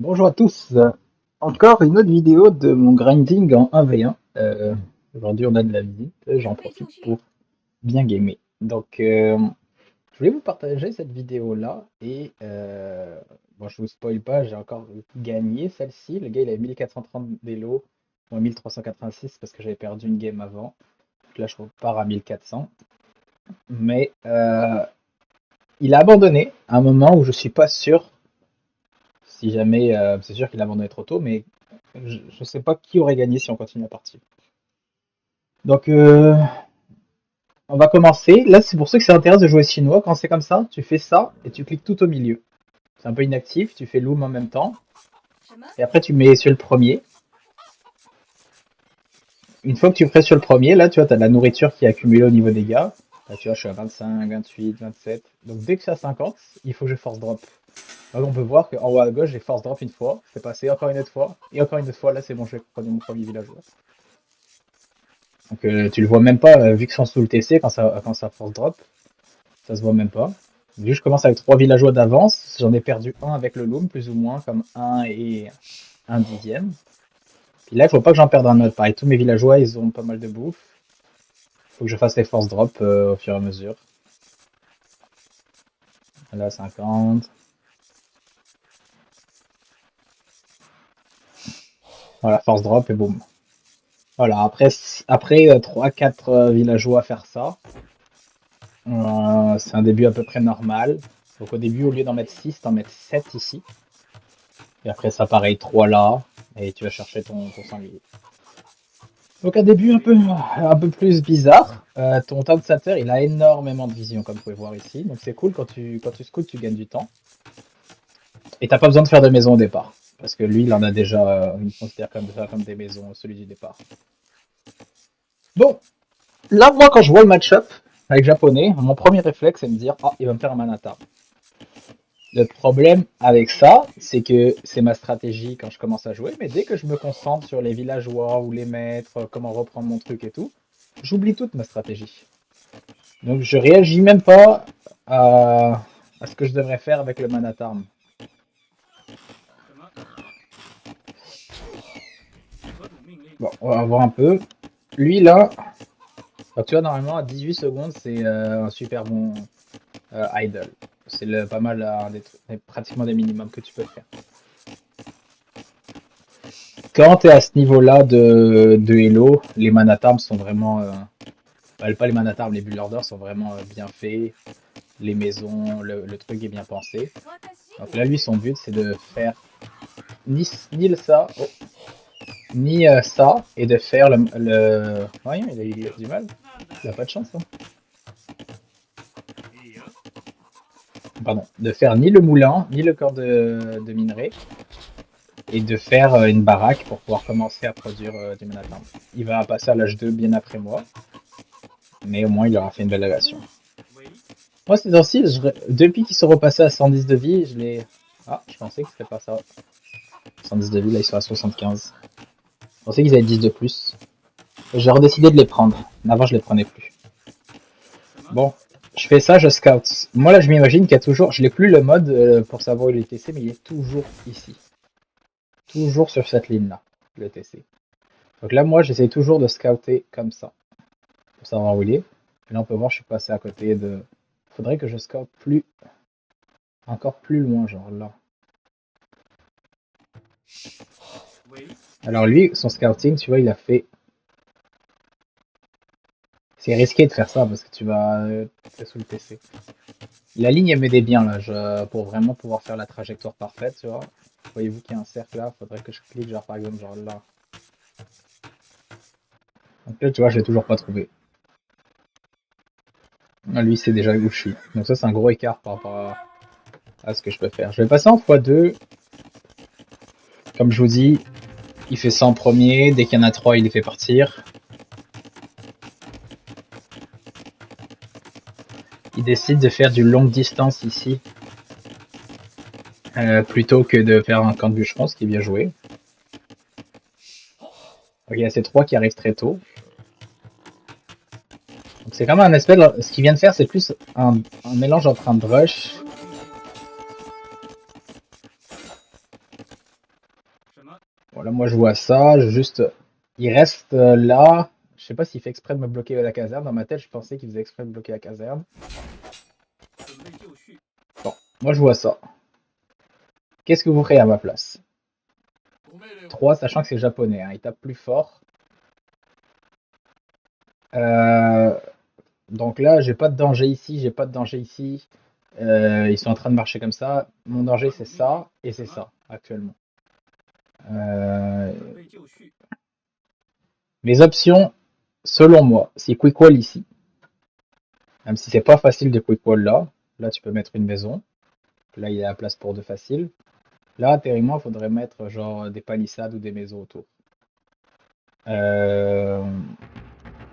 Bonjour à tous. Encore une autre vidéo de mon grinding en 1v1. Aujourd'hui, on a de la visite. J'en profite pour bien gamer. Donc, je voulais vous partager cette vidéo-là. Et bon, je vous spoil pas, j'ai encore gagné celle-ci. Le gars, il avait 1430 d'élo. Moi, 1386 parce que j'avais perdu une game avant. Donc là, je repars à 1400. Mais il a abandonné à un moment où je suis pas sûr. Si jamais, c'est sûr qu'il a abandonné trop tôt, mais je ne sais pas qui aurait gagné si on continue la partie. Donc, on va commencer. Là, c'est pour ceux que ça intéresse de jouer chinois. Quand c'est comme ça, tu fais ça et tu cliques tout au milieu. C'est un peu inactif, tu fais loom en même temps. Et après, tu mets sur le premier. Une fois que tu fais sur le premier, là, tu vois, tu as de la nourriture qui est accumulée au niveau des gars. Là, tu vois, je suis à 25, 28, 27. Donc, dès que c'est à 50, il faut que je force drop. Là, on peut voir qu'en haut à gauche, j'ai force drop une fois. C'est passé encore une autre fois. Et encore une autre fois. Là, c'est bon, je vais prendre mon premier villageois. Donc tu le vois même pas, vu qu'ils sont sous le TC, quand ça force drop, ça se voit même pas. Vu que je commence avec 3 villageois d'avance, j'en ai perdu un avec le loom, plus ou moins, comme un et un dixième. Puis là, il faut pas que j'en perde un autre. Pareil, tous mes villageois, ils ont pas mal de bouffe. Faut que je fasse les force drop au fur et à mesure. Là, 50. Voilà, force drop et boum. Voilà, après 3-4 villageois à faire ça, c'est un début à peu près normal. Donc au début, au lieu d'en mettre 6, t'en mets 7 ici. Et après ça, pareil, 3 là. Et tu vas chercher ton sanglier. Donc un début un peu plus bizarre. Ton Town Center, il a énormément de vision, comme vous pouvez voir ici. Donc c'est cool, quand tu scoutes, tu gagnes du temps. Et t'as pas besoin de faire de maison au départ. Parce que lui, il en a déjà, il considère comme ça comme des maisons, celui du départ. Bon, là, moi, quand je vois le match-up avec japonais, mon premier réflexe, c'est de me dire, ah, il va me faire un Manata. Le problème avec ça, c'est que c'est ma stratégie quand je commence à jouer, mais dès que je me concentre sur les villageois ou les maîtres, comment reprendre mon truc et tout, j'oublie toute ma stratégie. Donc je réagis même pas à ce que je devrais faire avec le Manatarm. Bon, on va voir un peu. Lui là, tu vois, normalement à 18 secondes, c'est un super bon idle. C'est pas mal, pratiquement des minimums que tu peux faire. Quand tu es à ce niveau-là de Hello, les Manatarms sont vraiment. Pas les Manatarms, les Bullets d'or sont vraiment bien faits. Les maisons, le truc est bien pensé. Donc là, lui, son but, c'est de faire ni ça, ni ça, et de faire le... Ouais, il a du mal. Il a pas de chance. Hein. Pardon. De faire ni le moulin, ni le corps de minerai. Et de faire une baraque pour pouvoir commencer à produire du Manatarm. Il va passer à l'âge 2 bien après moi. Mais au moins, il aura fait une belle élévation. Moi, ces temps-ci, depuis qu'ils sont repassés à 110 de vie, je les... Ah, je pensais que c'était pas ça. 110 de vie, là, ils sont à 75. Je pensais qu'ils avaient 10 de plus. J'ai redécidé de les prendre. Avant, je les prenais plus. Bon, je fais ça, je scout. Moi, là, je m'imagine qu'il y a toujours... Je n'ai plus le mode pour savoir où il est TC, mais il est toujours ici. Toujours sur cette ligne-là, le TC. Donc là, moi, j'essaie toujours de scouter comme ça. Pour savoir où il est. Et là, on peut voir, je suis passé à côté de... Faudrait que je scoute plus... Encore plus loin, genre là. Alors lui, son scouting, tu vois, il a fait... C'est risqué de faire ça parce que tu vas être sous le TC. La ligne, elle m'aidait bien là, pour vraiment pouvoir faire la trajectoire parfaite, tu vois. Voyez-vous qu'il y a un cercle là, faudrait que je clique, genre par exemple, genre là. Donc là, tu vois, je l'ai toujours pas trouvé. Ah, lui, c'est déjà où je suis. Donc ça, c'est un gros écart par rapport à ce que je peux faire. Je vais passer en x2. Comme je vous dis, il fait 100 premier. Dès qu'il y en a 3, il les fait partir. Il décide de faire du longue distance ici. Plutôt que de faire un camp de bûcheron, ce qui est bien joué. Donc, il y a ces 3 qui arrivent très tôt. Donc c'est quand même un espèce de... Ce qu'il vient de faire, c'est plus un mélange entre un brush Bon, là, moi, je vois ça. Juste, il reste là. Je sais pas s'il fait exprès de me bloquer la caserne. Dans ma tête, je pensais qu'il faisait exprès de bloquer la caserne. Bon, moi, je vois ça. Qu'est-ce que vous ferez à ma place? 3, sachant que c'est japonais. Hein, il tape plus fort. Donc là, j'ai pas de danger ici. J'ai pas de danger ici. Ils sont en train de marcher comme ça. Mon danger, c'est ça et c'est ça, actuellement. Mes options, selon moi, c'est quick wall ici. Même si c'est pas facile de quick wall là. Là, tu peux mettre une maison. Là, il y a la place pour 2 faciles. Là, théoriquement, il faudrait mettre genre des palissades ou des maisons autour.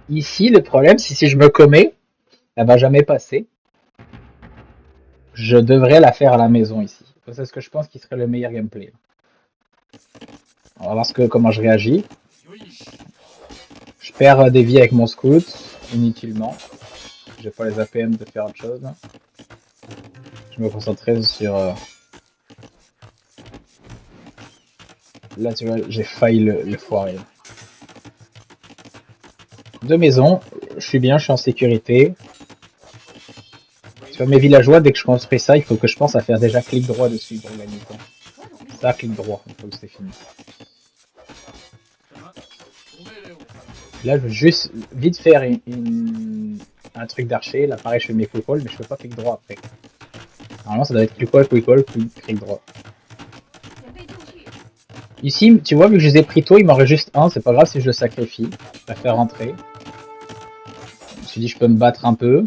Ici, le problème, c'est si je me commets, elle va jamais passer. Je devrais la faire à la maison ici. C'est ce que je pense qui serait le meilleur gameplay. On va voir comment je réagis. Je perds des vies avec mon scout, inutilement. J'ai pas les APM de faire autre chose. Je me concentrais sur... Là, tu vois, j'ai failli le foirer. 2 maisons, je suis bien, je suis en sécurité. Tu vois, mes villageois, dès que je construis ça, il faut que je pense à faire déjà clic droit dessus pour gagner temps. Ça, clic droit, il faut que c'est fini. Là, je veux juste vite faire un truc d'archer. Là, pareil, je fais mes quick wall, mais je fais pas clic droit après. Normalement, ça doit être clic wall, clic droit. Ici, tu vois, vu que je les ai pris tôt, il m'en reste juste un. C'est pas grave si je le sacrifie. Je vais faire rentrer. Je me suis dit, je peux me battre un peu.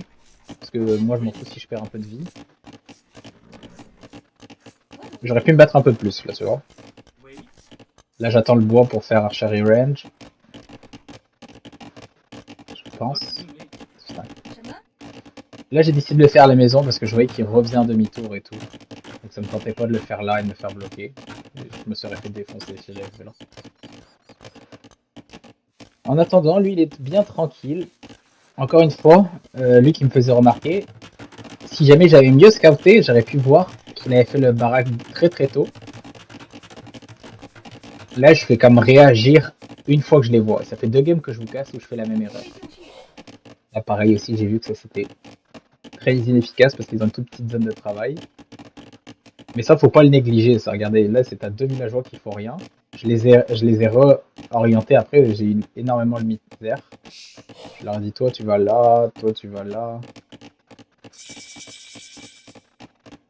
Parce que moi, je m'en fous si je perds un peu de vie. J'aurais pu me battre un peu plus, là, tu vois. Là, j'attends le bois pour faire archery range. Je pense. Putain. Là, j'ai décidé de le faire à la maison parce que je voyais qu'il revient demi-tour et tout. Donc ça me tentait pas de le faire là et de me faire bloquer. Je me serais fait défoncer si j'avais fait là. En attendant, lui, il est bien tranquille. Encore une fois, lui qui me faisait remarquer, si jamais j'avais mieux scouté, j'aurais pu voir qu'il avait fait le baraque très très tôt. Là, je fais comme réagir une fois que je les vois. Ça fait 2 games que je vous casse où je fais la même erreur. Là, pareil aussi, j'ai vu que ça c'était très inefficace parce qu'ils ont une toute petite zone de travail. Mais ça, faut pas le négliger. Ça, regardez, là, c'est à 2 villageois qui font rien. Je les ai réorientés après. J'ai eu énormément de misère. Je leur ai dit, toi, tu vas là, toi, tu vas là.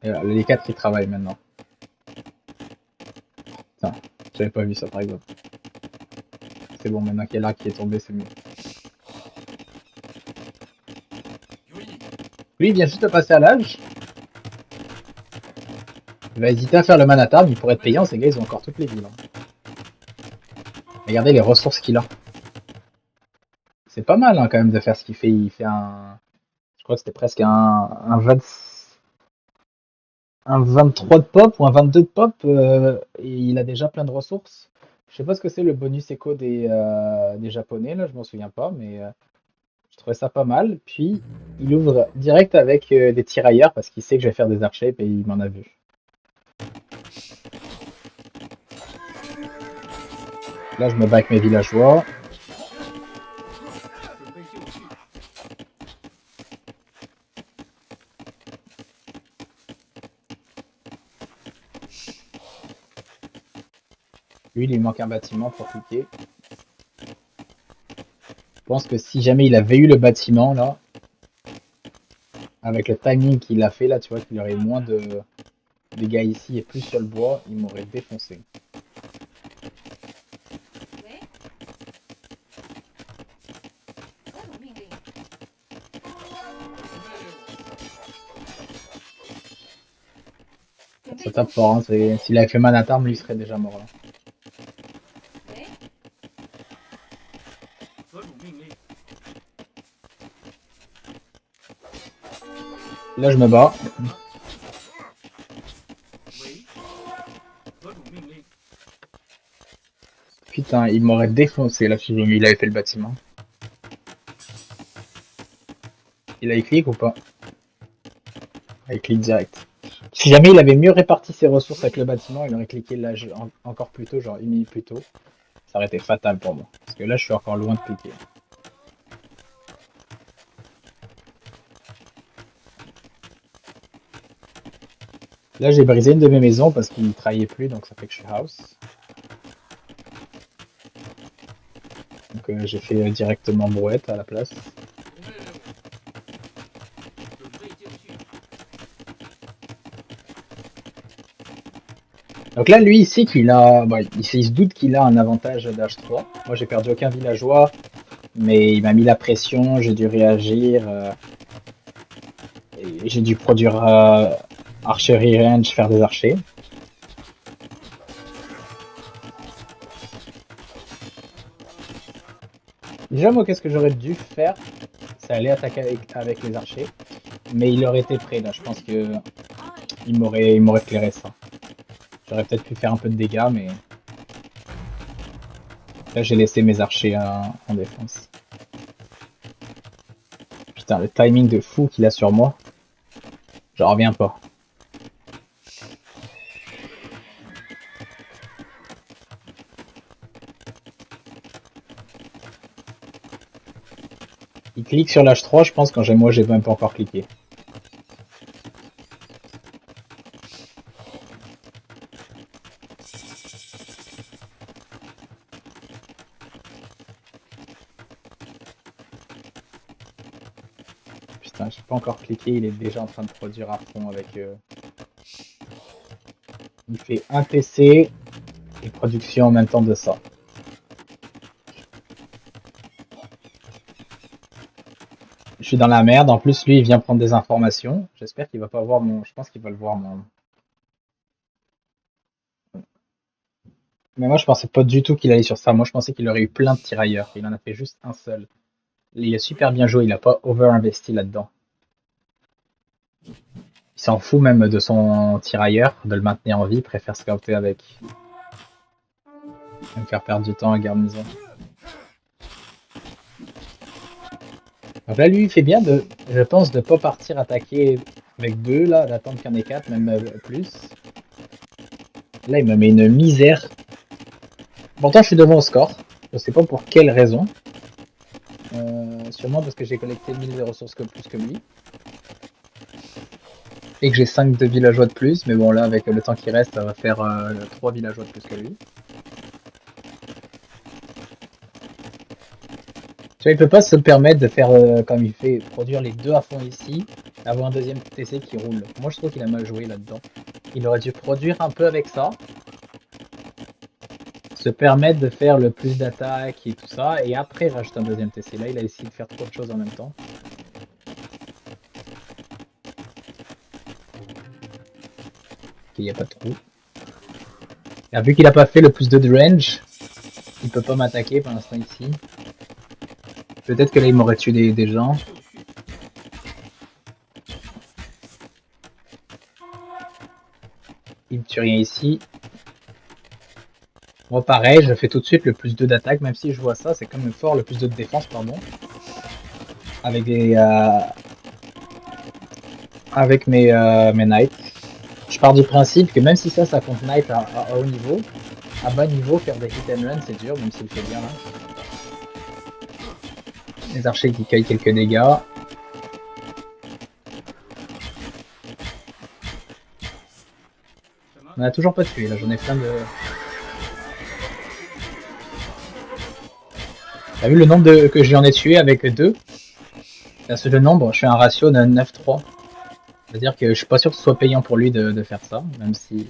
Et voilà, les 4 qui travaillent maintenant. Putain, j'avais pas vu ça par exemple. C'est bon, maintenant qu'il y a là qui est tombé, c'est mieux. Lui, il vient juste de passer à l'âge. Il va hésiter à faire le manatarm, il pourrait être payant, ces gars, ils ont encore toutes les villes. Regardez les ressources qu'il a. C'est pas mal hein, quand même de faire ce qu'il fait. Il fait un... Je crois que c'était presque un 23 de pop ou un 22 de pop. Et il a déjà plein de ressources. Je sais pas ce que c'est le bonus éco des japonais, là, je m'en souviens pas, mais je trouvais ça pas mal. Puis il ouvre direct avec des tirailleurs parce qu'il sait que je vais faire des archers et il m'en a vu. Là, je me bats avec mes villageois. Lui, il lui manque un bâtiment pour cliquer. Je pense que si jamais il avait eu le bâtiment, là, avec le timing qu'il a fait, là, tu vois qu'il aurait moins de dégâts ici et plus sur le bois, il m'aurait défoncé. Ça tape fort, hein. S'il avait fait manatarm, lui il serait déjà mort là. Là je me bats. Putain, il m'aurait défoncé là si il avait fait le bâtiment. Il a clic ou pas? Il clique direct. Si jamais il avait mieux réparti ses ressources avec le bâtiment, il aurait cliqué l'âge encore plus tôt, genre 1 minute plus tôt. Ça aurait été fatal pour moi. Parce que là, je suis encore loin de cliquer. Là, j'ai brisé une de mes maisons parce qu'il ne travaillait plus, donc ça fait que je suis house. Donc j'ai fait directement brouette à la place. Donc là, lui, il sait qu'il a... Bah, il se doute qu'il a un avantage d'H3. Moi, j'ai perdu aucun villageois, mais il m'a mis la pression, j'ai dû réagir. Et j'ai dû produire archery range, faire des archers. Déjà, moi, qu'est-ce que j'aurais dû faire? C'est aller attaquer avec les archers. Mais il aurait été prêt, là. Je pense que il m'aurait clairé ça. J'aurais peut-être pu faire un peu de dégâts, mais là, j'ai laissé mes archers en défense. Putain, le timing de fou qu'il a sur moi. J'en reviens pas. Il clique sur l'H3, je pense, quand moi, j'ai même pas encore cliqué. Putain, j'ai pas encore cliqué, il est déjà en train de produire à fond avec... Il fait un TC et production en même temps de ça. Je suis dans la merde, en plus lui il vient prendre des informations. J'espère qu'il va pas voir mon... Je pense qu'il va le voir mon... Mais moi je pensais pas du tout qu'il allait sur ça. Moi je pensais qu'il aurait eu plein de tirailleurs. Il en a fait juste un seul. Il a super bien joué, il a pas over-investi là-dedans. Il s'en fout même de son tirailleur, de le maintenir en vie, il préfère scouter avec. Me faire perdre du temps à garnison. Donc là lui il fait bien de, je pense, de pas partir attaquer avec 2 là, d'attendre qu'il y en ait 4, même plus. Là il me met une misère. Pourtant je suis devant au score, je sais pas pour quelle raison. Sûrement parce que j'ai collecté 1000 de ressources plus que lui. Et que j'ai 5 de villageois de plus, mais bon là avec le temps qui reste, ça va faire 3 villageois de plus que lui. Tu vois, il peut pas se permettre de faire comme il fait, produire les deux à fond ici, avoir un deuxième TC qui roule. Moi je trouve qu'il a mal joué là-dedans. Il aurait dû produire un peu avec ça, se permettre de faire le plus d'attaques et tout ça, et après rajouter un deuxième TC. Là il a essayé de faire trop de choses en même temps. Il n'y a pas de trou. Et vu qu'il a pas fait le plus 2 de range, il peut pas m'attaquer pour l'instant ici. Peut-être que là il m'aurait tué des gens. Il me tue rien ici. Moi pareil, je fais tout de suite le plus 2 d'attaque, même si je vois ça, c'est quand même fort, le plus 2 de défense, pardon. Avec des... avec mes knights. Je pars du principe que même si ça compte knight à haut niveau, à bas niveau, faire des hit and run c'est dur, même s'il fait bien là. Les archers qui cueillent quelques dégâts. On a toujours pas tué, là j'en ai plein de... T'as vu le nombre que j'en ai tué avec 2? C'est le nombre, je fais un ratio de 9-3. C'est-à-dire que je suis pas sûr que ce soit payant pour lui de faire ça, même si...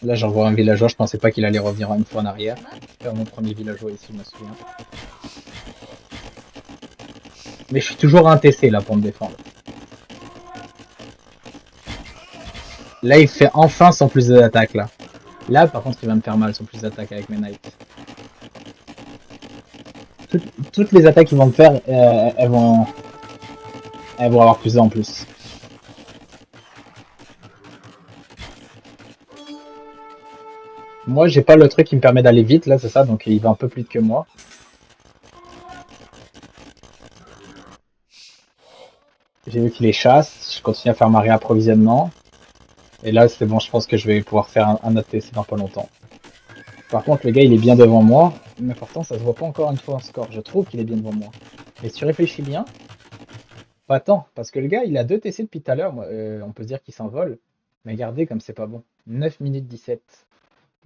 Là j'envoie un villageois, je pensais pas qu'il allait revenir une fois en arrière. Faire mon premier villageois ici, je me souviens. Mais je suis toujours un TC là pour me défendre. Là il fait enfin son plus d'attaque là. Là par contre il va me faire mal son plus d'attaque avec mes knights. Toutes les attaques qu'ils vont me faire, elles vont avoir plus en plus. Moi j'ai pas le truc qui me permet d'aller vite là, c'est ça, donc il va un peu plus vite que moi. J'ai vu qu'il les chasse, je continue à faire ma réapprovisionnement. Et là, c'est bon, je pense que je vais pouvoir faire un autre TC dans pas longtemps. Par contre, le gars, il est bien devant moi. Mais pourtant, ça se voit pas encore une fois en score. Je trouve qu'il est bien devant moi. Mais si tu réfléchis bien, pas tant. Parce que le gars, il a 2 TC depuis tout à l'heure. On peut se dire qu'il s'envole. Mais regardez comme c'est pas bon. 9 minutes 17.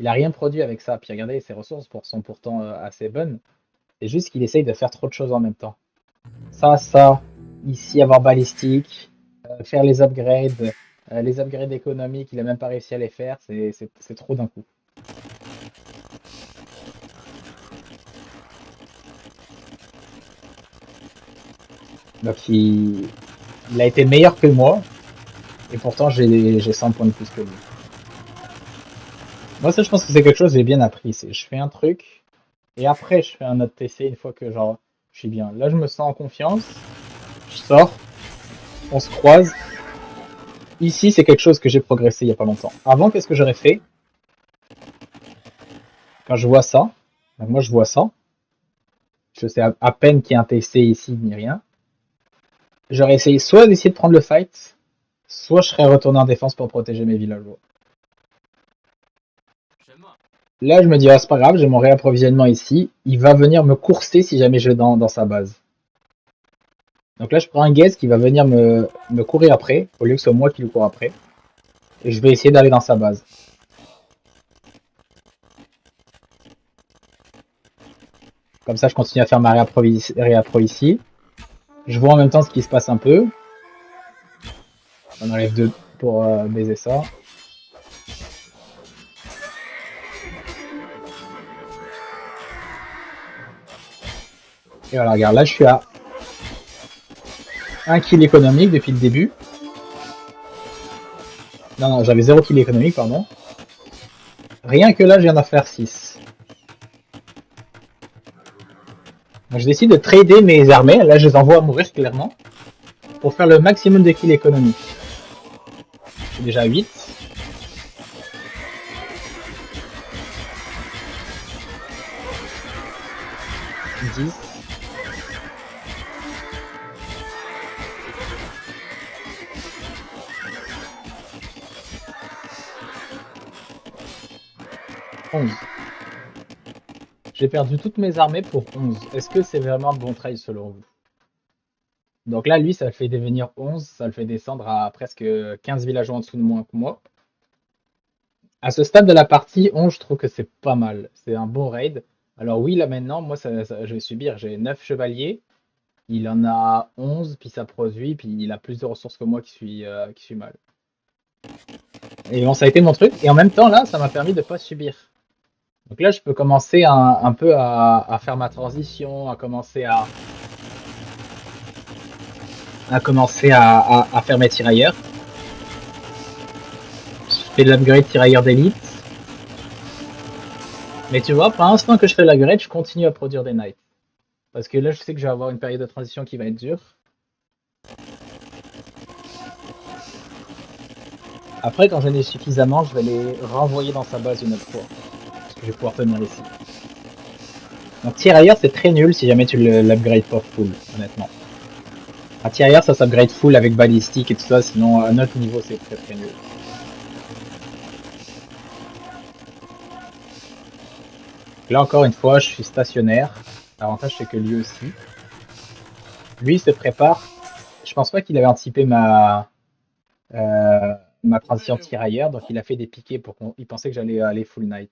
Il a rien produit avec ça. Puis regardez, ses ressources sont pourtant assez bonnes. C'est juste qu'il essaye de faire trop de choses en même temps. Ça, ici avoir balistique, faire les upgrades économiques, il a même pas réussi à les faire, c'est trop d'un coup. Donc il a été meilleur que moi, et pourtant j'ai 100 points de plus que lui. Moi ça je pense que c'est quelque chose que j'ai bien appris, c'est je fais un truc, et après je fais un autre TC une fois que genre je suis bien. Là je me sens en confiance, je sors, on se croise. Ici c'est quelque chose que j'ai progressé il y a pas longtemps. Avant qu'est-ce que j'aurais fait? Quand je vois ça, donc moi je vois ça, je sais à peine qu'il y a un TC ici ni rien. J'aurais essayé soit d'essayer de prendre le fight, soit je serais retourné en défense pour protéger mes villageois. Là, je me dis, ah, c'est pas grave, j'ai mon réapprovisionnement ici. Il va venir me courser si jamais je vais dans sa base. Donc là, je prends un gaze qui va venir me courir après, au lieu que ce soit moi qui le cours après. Et je vais essayer d'aller dans sa base. Comme ça, je continue à faire ma réappro ici. Je vois en même temps ce qui se passe un peu. On enlève 2 pour baiser ça. Et voilà, regarde, là je suis à 1 kill économique depuis le début. Non, j'avais 0 kill économique, pardon. Rien que là, je viens d'en faire 6. Donc je décide de trader mes armées, là je les envoie à mourir clairement, pour faire le maximum de kills économiques. Je suis déjà à 8. 10. 11. J'ai perdu toutes mes armées pour 11. Est-ce que c'est vraiment un bon trade selon vous? Donc là, lui, ça le fait devenir 11, ça le fait descendre à presque 15 villageois en dessous de moins que moi. À ce stade de la partie, 11, je trouve que c'est pas mal. C'est un bon raid. Alors oui, là maintenant, moi, je vais subir. J'ai 9 chevaliers. Il en a 11, puis ça produit, puis il a plus de ressources que moi qui suis mal. Et bon, ça a été mon truc. Et en même temps, là, ça m'a permis de pas subir. Donc là, je peux commencer un peu à faire ma transition, à commencer à faire mes tirailleurs. Je fais de l'upgrade tirailleur d'élite. Mais tu vois, pour l'instant que je fais l'upgrade, je continue à produire des knights. Parce que là, je sais que je vais avoir une période de transition qui va être dure. Après, quand j'en ai suffisamment, je vais les renvoyer dans sa base une autre fois. Parce que je vais pouvoir tenir ici. Donc tirailleur, c'est très nul si jamais tu l'upgrade pas full, honnêtement. Un tirailleur, ça s'upgrade full avec balistique et tout ça, sinon à notre niveau, c'est très très nul. Là, encore une fois, je suis stationnaire. L'avantage, c'est que lui aussi. Lui, il se prépare. Je pense pas qu'il avait anticipé ma transition tirailleur, donc il a fait des piquets pour qu'il pensait que j'allais aller full knight.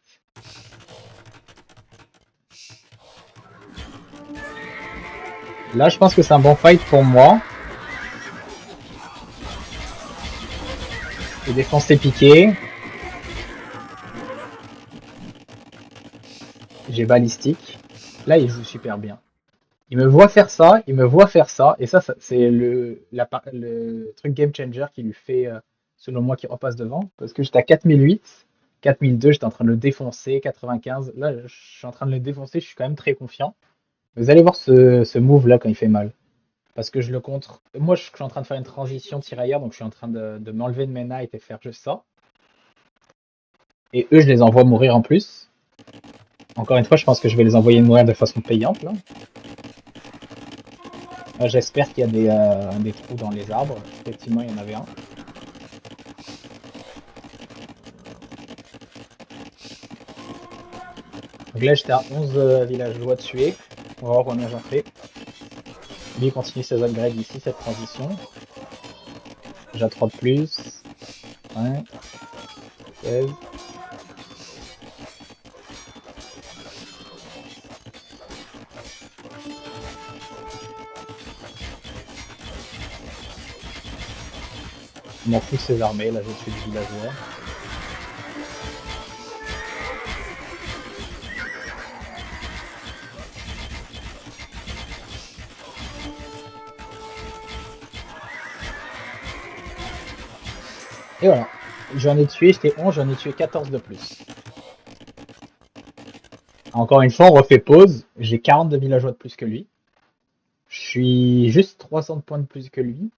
Là, je pense que c'est un bon fight pour moi. Je défonce ses piquets. J'ai balistique. Là, il joue super bien. Il me voit faire ça, et ça c'est le truc game changer qui lui fait, selon moi, qui repasse devant. Parce que j'étais à 4008, 4002, j'étais en train de le défoncer, 95. Là, je suis en train de le défoncer, je suis quand même très confiant. Vous allez voir ce move là quand il fait mal. Parce que je le contre. Moi, je suis en train de faire une transition tirailleur, donc je suis en train de m'enlever de mes knights et faire juste ça. Et eux, je les envoie mourir en plus. Encore une fois, je pense que je vais les envoyer mourir de façon payante là. J'espère qu'il y a des trous dans les arbres. Effectivement, il y en avait un. Donc là, j'étais à 11 villageois tués. On va voir combien j'en fais. Lui, il continue ses upgrades ici, cette transition. Déjà 3 de plus. Ouais. 16. Je m'en fous de ses armées, là, je tue le villageois. Et voilà. J'en ai tué, j'étais 11, j'en ai tué 14 de plus. Encore une fois, on refait pause. J'ai 42 villageois de plus que lui. Je suis juste 300 points de plus que lui.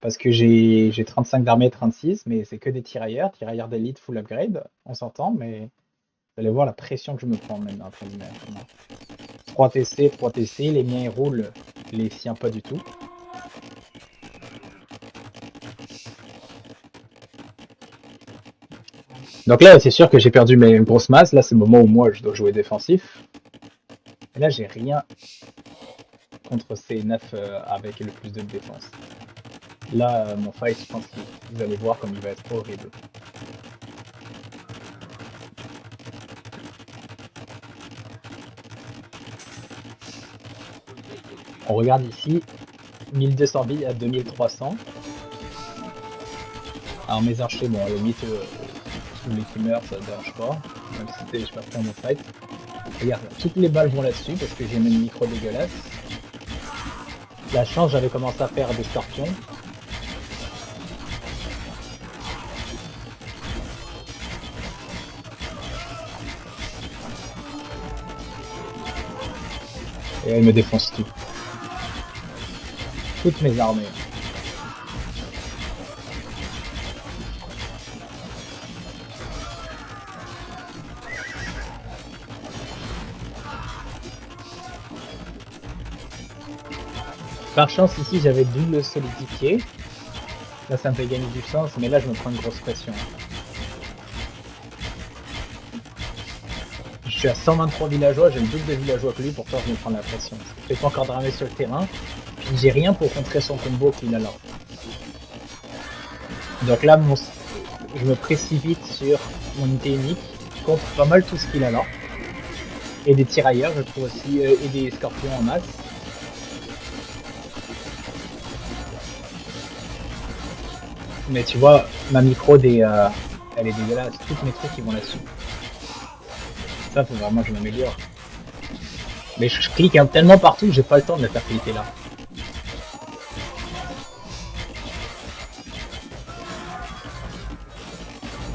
Parce que j'ai 35 d'armée et 36, mais c'est que des tirailleurs d'élite full upgrade. On s'entend, mais vous allez voir la pression que je me prends maintenant après le maire. 3 TC, 3 TC, les miens ils roulent, les siens pas du tout. Donc là, c'est sûr que j'ai perdu mes grosses masses. Là, c'est le moment où moi, je dois jouer défensif. Et là, j'ai rien contre ces 9 avec le plus de défense. Là, mon fight, je pense que vous allez voir comme il va être horrible. On regarde ici, 1200 billes à 2300. Alors mes archers, bon, à la limite, tous les qui meurent, ça ne dérange pas. Même si je perds pas mon fight. Regarde, toutes les balles vont là-dessus parce que j'ai mes micro dégueulasses. La chance, j'avais commencé à faire des scorpions. Et elle me défonce tout. Toutes mes armées. Par chance, ici, j'avais double solidifié. Là, ça me fait gagner du sens, mais là, je me prends une grosse pression. Je suis à 123 villageois, j'ai le double de villageois que lui, pourtant je me prends la pression. Je fais pas encore d'armée sur le terrain, puis j'ai rien pour contrer son combo qu'il a là. Donc là, je me précipite sur mon unité unique, contre pas mal tout ce qu'il a là. Et des tirailleurs, je trouve aussi, et des scorpions en masse. Mais tu vois, ma micro, elle est dégueulasse, toutes mes trucs ils vont là-dessus. Ça, faut vraiment que je m'améliore. Mais je clique tellement partout que j'ai pas le temps de la faire cliquer là.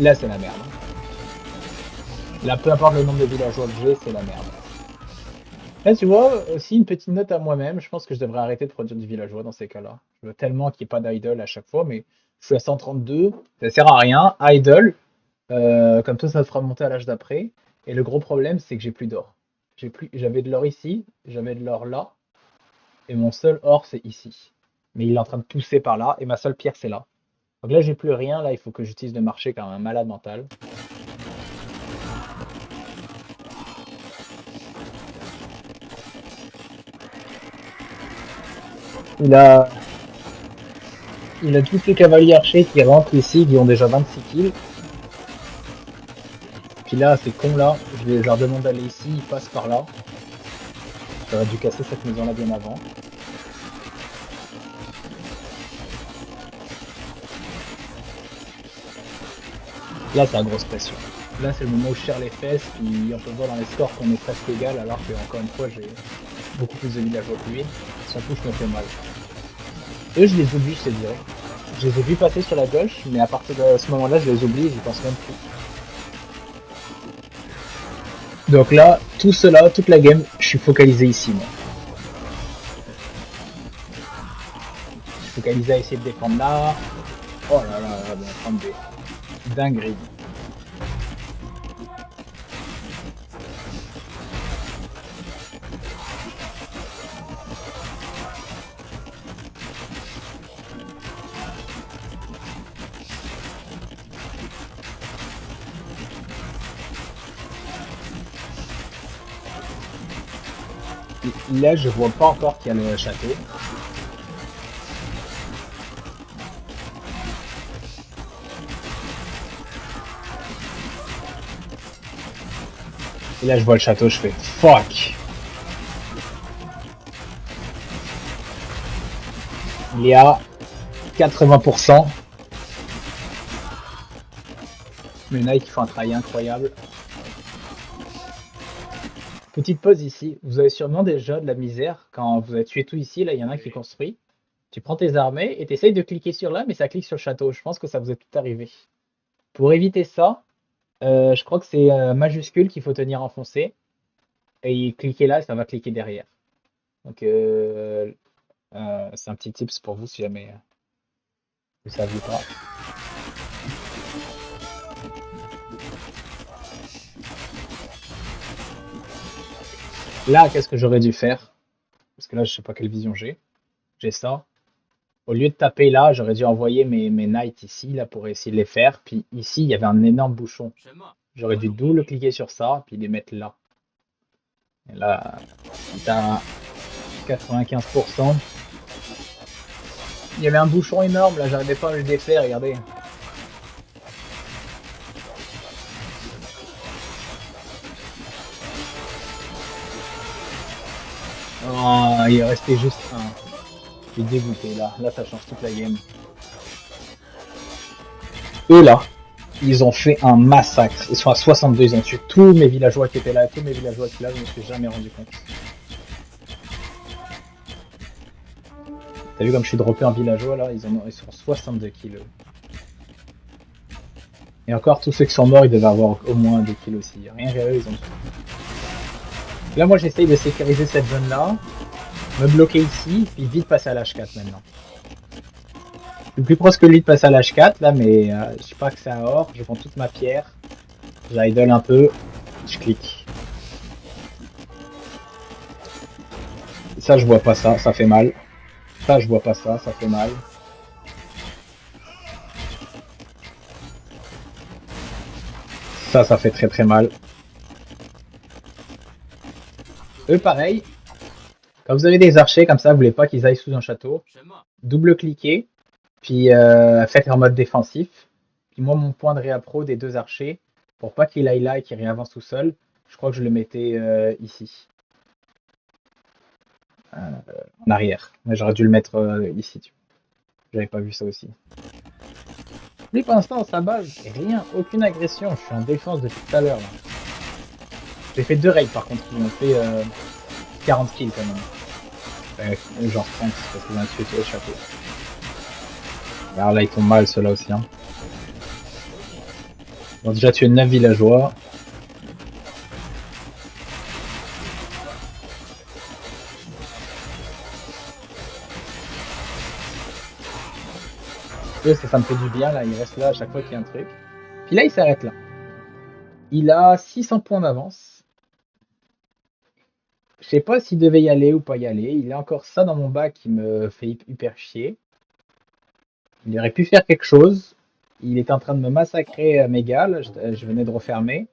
Là, c'est la merde. Là, peu importe le nombre de villageois que j'ai, c'est la merde. Là, tu vois, aussi une petite note à moi-même, je pense que je devrais arrêter de produire du villageois dans ces cas-là. Je veux tellement qu'il n'y ait pas d'idle à chaque fois, mais je suis à 132, ça sert à rien. Idle, comme ça, ça te fera monter à l'âge d'après. Et le gros problème, c'est que j'ai plus d'or. J'avais de l'or ici, j'avais de l'or là, et mon seul or, c'est ici. Mais il est en train de pousser par là, et ma seule pierre, c'est là. Donc là, j'ai plus rien, là, il faut que j'utilise le marché comme un malade mental. Il a tous les cavaliers archers qui rentrent ici, qui ont déjà 26 kills. Puis là, ces cons là, je leur demande d'aller ici, ils passent par là. J'aurais dû casser cette maison là bien avant. Là, c'est la grosse pression. Là, c'est le moment où je serre les fesses, puis on peut voir dans les scores qu'on est presque égal, alors que, encore une fois, j'ai beaucoup plus de villageois que lui. Son touche me fait mal. Eux, je les oublie, je te dirais. Je les ai vus passer sur la gauche, mais à partir de ce moment-là, je les oublie, j'y pense même plus. Donc là, tout cela, toute la game, je suis focalisé ici, moi. Je suis focalisé à essayer de défendre là. Oh là là, là, bon, prendre des dingueries. Là, je vois pas encore qu'il y a le château. Et là, je vois le château, je fais fuck. Il est à 80%. Les Nike font un travail incroyable. Petite pause ici. Vous avez sûrement déjà de la misère quand vous avez tué tout ici. Là, il y en a un qui construit. Tu prends tes armées et tu essayes de cliquer sur là, mais ça clique sur le château. Je pense que ça vous est tout arrivé. Pour éviter ça, je crois que c'est majuscule qu'il faut tenir enfoncé. Et cliquer là, ça va cliquer derrière. Donc, c'est un petit tips pour vous si jamais vous ne saviez pas. Là, qu'est-ce que j'aurais dû faire? Parce que là, je sais pas quelle vision j'ai. J'ai ça. Au lieu de taper là, j'aurais dû envoyer mes knights ici, là, pour essayer de les faire. Puis ici, il y avait un énorme bouchon. J'aurais dû double cliquer sur ça, puis les mettre là. Et là, t'as 95%. Il y avait un bouchon énorme, là, j'arrivais pas à le défaire, regardez. Oh, il est resté juste un. Je suis dégoûté, là. Là, ça change toute la game. Eux, là, ils ont fait un massacre. Ils sont à 62, ils ont tué tous mes villageois qui étaient là, tous mes villageois qui étaient là, je me suis jamais rendu compte. T'as vu comme je suis droppé en villageois là, ils sont 62 kills. Et encore, tous ceux qui sont morts, ils devaient avoir au moins 2 kills aussi. Rien qu'à eux, ils ont tout. Là, moi, j'essaye de sécuriser cette zone là, me bloquer ici, puis vite passer à l'H4 maintenant. Je suis plus proche que lui de passer à l'H4 là, mais je sais pas que c'est à or. Je prends toute ma pierre, j'idle un peu, je clique. Ça, je vois pas ça, ça fait mal. Ça, je vois pas ça, ça fait mal. Ça fait très très mal. Eux, pareil. Quand vous avez des archers comme ça, vous voulez pas qu'ils aillent sous un château, double-cliquez, puis faites en mode défensif. Puis moi, mon point de réappro des deux archers, pour pas qu'il aille là et qu'il réavance tout seul, je crois que je le mettais ici. En arrière. Mais j'aurais dû le mettre ici. J'avais pas vu ça aussi. Lui, pour l'instant, sa base, rien, aucune agression. Je suis en défense depuis tout à l'heure. J'ai fait 2 raids par contre, qui m'ont fait 40 kills quand même. Genre 30 parce qu'ils ont tué tout le château. Alors là, ils tombent mal ceux-là aussi. Hein. Ils ont déjà tué 9 villageois. Eux, ça me fait du bien, là, il reste là à chaque fois qu'il y a un truc. Puis là, il s'arrête là. Il a 600 points d'avance. Je sais pas s'il devait y aller ou pas y aller. Il a encore ça dans mon bac qui me fait hyper chier. Il aurait pu faire quelque chose. Il est en train de me massacrer à mes gars. Je venais de refermer.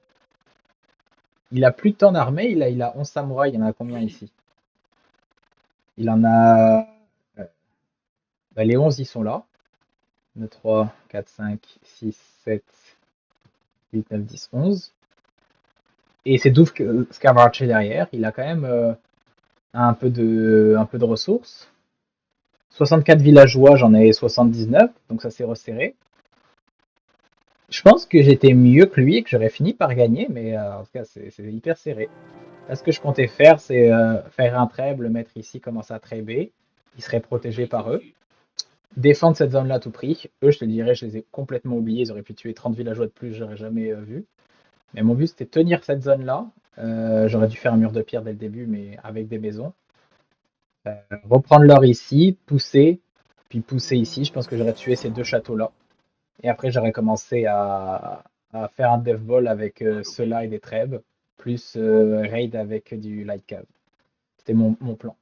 Il a plus de temps d'armée. Il a 11 samouraïs. Il y en a combien ici? Il en a... Bah, les 11, ils sont là. 2, 3, 4, 5, 6, 7, 8, 9, 10, 11. Et c'est 12 Scavarche derrière. Il a quand même un peu de ressources. 64 villageois, j'en ai 79, donc ça s'est resserré. Je pense que j'étais mieux que lui et que j'aurais fini par gagner, mais en tout cas, c'est hyper serré. Là, ce que je comptais faire, c'est faire un trèbe, le mettre ici, commencer à tréber. Il serait protégé par eux. Défendre cette zone-là à tout prix. Eux, je te dirais, je les ai complètement oubliés. Ils auraient pu tuer 30 villageois de plus, j'aurais jamais vu. Mais mon but, c'était tenir cette zone-là. J'aurais dû faire un mur de pierre dès le début, mais avec des maisons. Reprendre l'or ici, pousser, puis pousser ici. Je pense que j'aurais tué ces 2 châteaux-là. Et après, j'aurais commencé à faire un dev ball avec ceux-là et des trèbes, plus raid avec du light cave. C'était mon plan.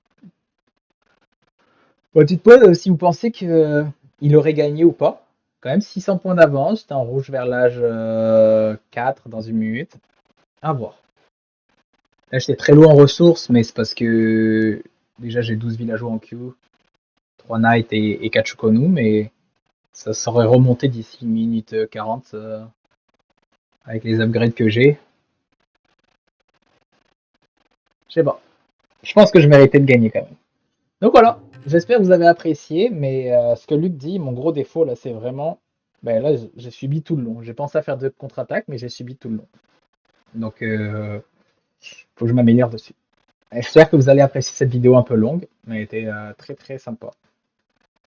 Bon, dites-moi si vous pensez qu'il aurait gagné ou pas. Quand même 600 points d'avance, j'étais en rouge vers l'âge 4 dans une minute. À voir. Là, j'étais très loin en ressources, mais c'est parce que déjà j'ai 12 villageois en queue, 3 knights et 4 Shukonu, mais ça serait remonté d'ici minute 40 avec les upgrades que j'ai. Je sais pas. Je pense que je méritais de gagner quand même. Donc voilà, j'espère que vous avez apprécié, mais ce que Luc dit, mon gros défaut là, c'est vraiment, ben là, j'ai subi tout le long. J'ai pensé à faire de contre-attaque, mais j'ai subi tout le long. Donc, faut que je m'améliore dessus. J'espère que vous allez apprécier cette vidéo un peu longue, mais elle était très très sympa.